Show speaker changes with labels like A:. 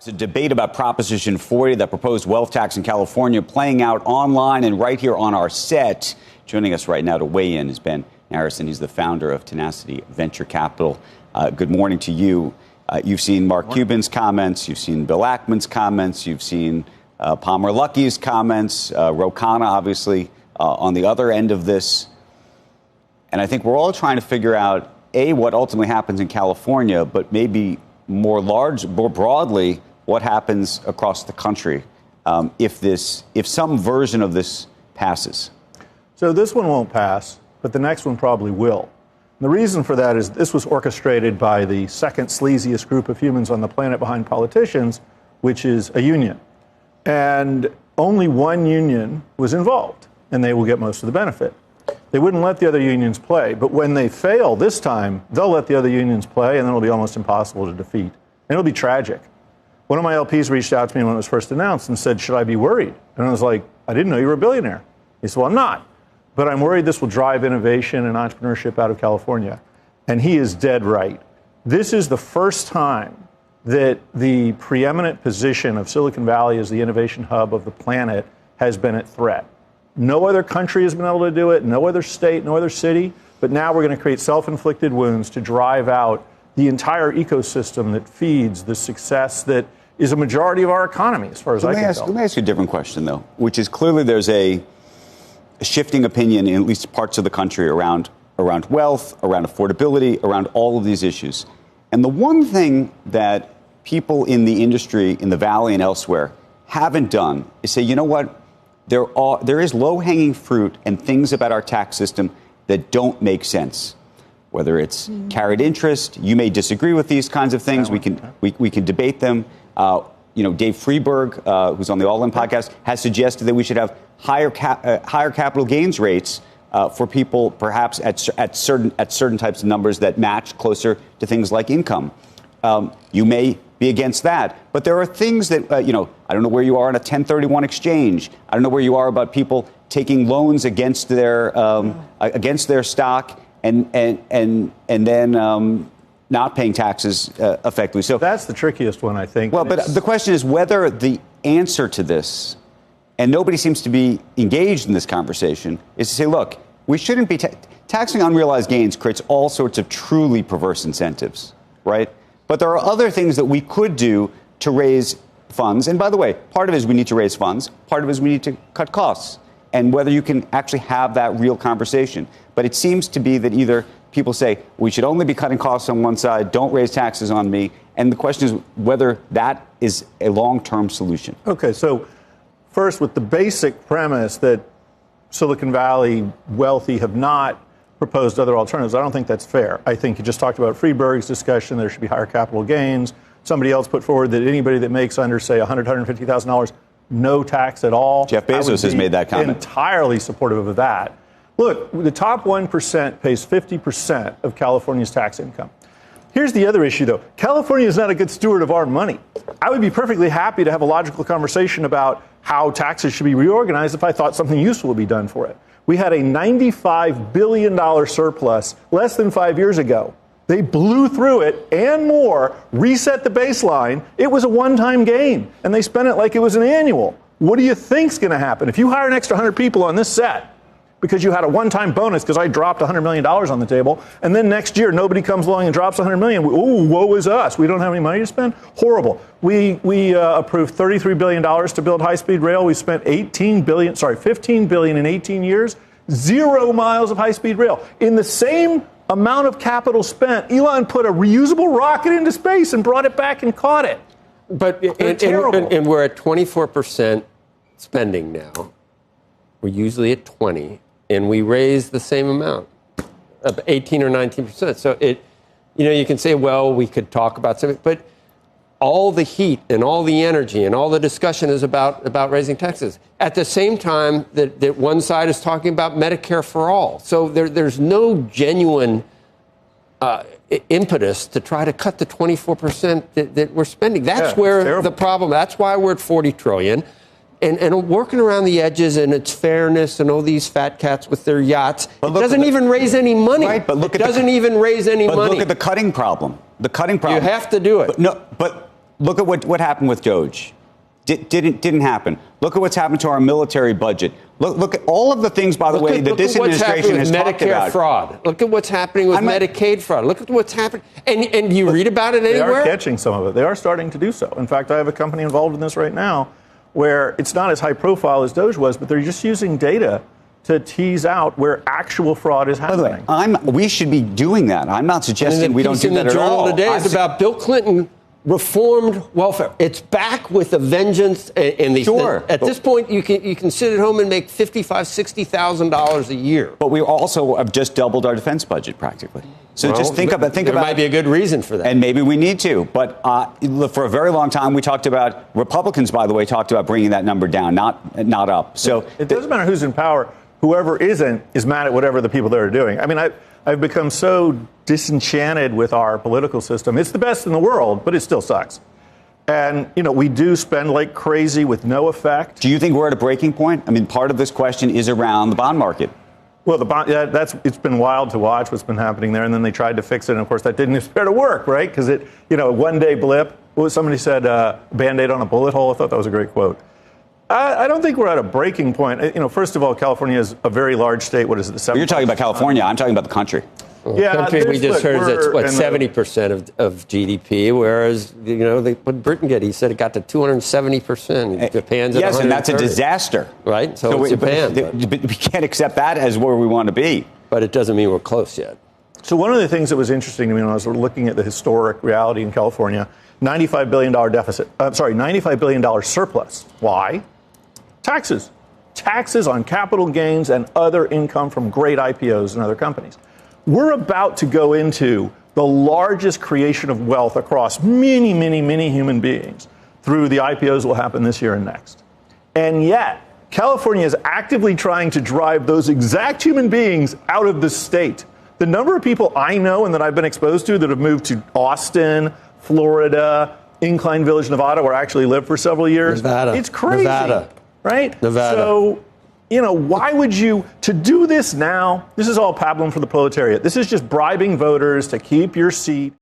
A: It's a debate about Proposition 40, that proposed wealth tax in California, playing out online and right here on our set. Joining us right now to weigh in is Ben Narasin. He's the founder of Tenacity Venture Capital. Good morning to you. You've seen Mark Cuban's comments. You've seen Bill Ackman's comments. You've seen Palmer Luckey's comments. Ro Khanna, obviously, on the other end of this. And I think we're all trying to figure out, A, what ultimately happens in California, but maybe more broadly, what happens across the country if some version of this passes.
B: So this one won't pass, but the next one probably will. And the reason for that is this was orchestrated by the second sleaziest group of humans on the planet behind politicians, which is a union. And only one union was involved, and they will get most of the benefit. They wouldn't let the other unions play, but when they fail this time, they'll let the other unions play, and then it'll be almost impossible to defeat. And it'll be tragic. One of my LPs reached out to me when it was first announced and said, should I be worried? And I was like, I didn't know you were a billionaire. He said, well, I'm not. But I'm worried this will drive innovation and entrepreneurship out of California. And he is dead right. This is the first time that the preeminent position of Silicon Valley as the innovation hub of the planet has been at threat. No other country has been able to do it, no other state, no other city. But now we're going to create self-inflicted wounds to drive out the entire ecosystem that feeds the success that is a majority of our economy, as far as I can tell.
A: Let me ask you a different question, though, which is clearly there's a shifting opinion in at least parts of the country around wealth, around affordability, around all of these issues. And the one thing that people in the industry, in the Valley and elsewhere, haven't done is say, you know what, there is low-hanging fruit and things about our tax system that don't make sense. Whether it's carried interest, you may disagree with these kinds of things. We can debate them. Dave Freeberg, who's on the All In podcast, has suggested that we should have higher capital gains rates for people, perhaps at certain types of numbers that match closer to things like income. You may be against that, but there are things that I don't know where you are on a 1031 exchange. I don't know where you are about people taking loans against their stock. And then not paying taxes effectively. So
B: that's the trickiest one, I think.
A: Well, but the question is whether the answer to this, and nobody seems to be engaged in this conversation, is to say, look, we shouldn't be taxing unrealized gains creates all sorts of truly perverse incentives, right? But there are other things that we could do to raise funds. And by the way, part of it is we need to raise funds. Part of it is we need to cut costs. And whether you can actually have that real conversation. But it seems to be that either people say, we should only be cutting costs on one side, don't raise taxes on me. And the question is whether that is a long-term solution.
B: Okay, so first, with the basic premise that Silicon Valley wealthy have not proposed other alternatives, I don't think that's fair. I think you just talked about Freeberg's discussion, there should be higher capital gains. Somebody else put forward that anybody that makes under, say, $100,000, $150,000, no tax at all.
A: Jeff Bezos has made that comment.
B: Entirely supportive of that. Look, the top 1% pays 50% of California's tax income. Here's the other issue, though. California is not a good steward of our money. I would be perfectly happy to have a logical conversation about how taxes should be reorganized if I thought something useful would be done for it. We had a $95 billion surplus less than 5 years ago. They blew through it and more, reset the baseline. It was a one-time gain, and they spent it like it was an annual. What do you think's going to happen? If you hire an extra 100 people on this set because you had a one-time bonus because I dropped $100 million on the table, and then next year nobody comes along and drops $100 million, ooh, woe is us. We don't have any money to spend? Horrible. We approved $33 billion to build high-speed rail. We spent $15 billion in 18 years, 0 miles of high-speed rail. In the same amount of capital spent, Elon put a reusable rocket into space and brought it back and caught it.
C: But and we're at 24% spending now. We're usually at 20, and we raise the same amount, 18 or 19%. So you can say, well, we could talk about something, but all the heat and all the energy and all the discussion is about raising taxes. At the same time that one side is talking about Medicare for all. So there's no genuine impetus to try to cut the 24% that we're spending. That's where the problem, that's why we're at 40 trillion. And working around the edges and its fairness and all these fat cats with their yachts, it doesn't even raise any money.
A: Right, but look
C: it doesn't even raise any money.
A: Look at the cutting problem. The cutting problem.
C: You have to do it.
A: But Look at what happened with Doge. Didn't happen. Look at what's happened to our military budget. Look at all of the things, by the way, that this administration has talked about.
C: Medicare fraud. Look at what's happening with Medicaid fraud. Look at what's happening. And you read about it anywhere?
B: They are catching some of it. They are starting to do so. In fact, I have a company involved in this right now where it's not as high profile as Doge was, but they're just using data to tease out where actual fraud is happening.
A: By the way, we should be doing that. I'm not suggesting we don't do that at all.
C: The Journal today is about Bill Clinton reformed welfare. It's back with a vengeance. And at this point, you can sit at home and make $55,000, $60,000 a year.
A: But we also have just doubled our defense budget practically. So just think about.
C: There might be a good reason for that,
A: and maybe we need to. But for a very long time, we talked about Republicans. By the way, talked about bringing that number down, not up. So
B: it doesn't matter who's in power. Whoever isn't is mad at whatever the people there are doing. I mean, I've become so disenchanted with our political system. It's the best in the world, but it still sucks. And, we do spend like crazy with no effect.
A: Do you think we're at a breaking point? I mean, part of this question is around the bond market.
B: Well, it's been wild to watch what's been happening there. And then they tried to fix it. And, of course, that didn't appear to work, right? Because a one-day blip. Somebody said Band-Aid on a bullet hole. I thought that was a great quote. I don't think we're at a breaking point. First of all, California is a very large state. What is it?
A: You're talking about California. I'm talking about the country.
C: Well, the country we just heard is 70% of GDP, whereas what Britain get? He said it got to 270%. Japan's at 130%.
A: Yes, and that's a disaster,
C: right? So it's Japan.
A: But we can't accept that as where we want to be.
C: But it doesn't mean we're close yet.
B: So one of the things that was interesting to me when I was looking at the historic reality in California, $95 billion deficit. $95 billion surplus. Why? Taxes. Taxes on capital gains and other income from great IPOs and other companies. We're about to go into the largest creation of wealth across many, many, many human beings through the IPOs that will happen this year and next. And yet, California is actively trying to drive those exact human beings out of the state. The number of people I know and that I've been exposed to that have moved to Austin, Florida, Incline Village, Nevada, where I actually lived for several years.
C: Nevada.
B: It's crazy.
C: Nevada.
B: Right?
C: Nevada.
B: So, why would you, to do this now, this is all pablum for the proletariat. This is just bribing voters to keep your seat.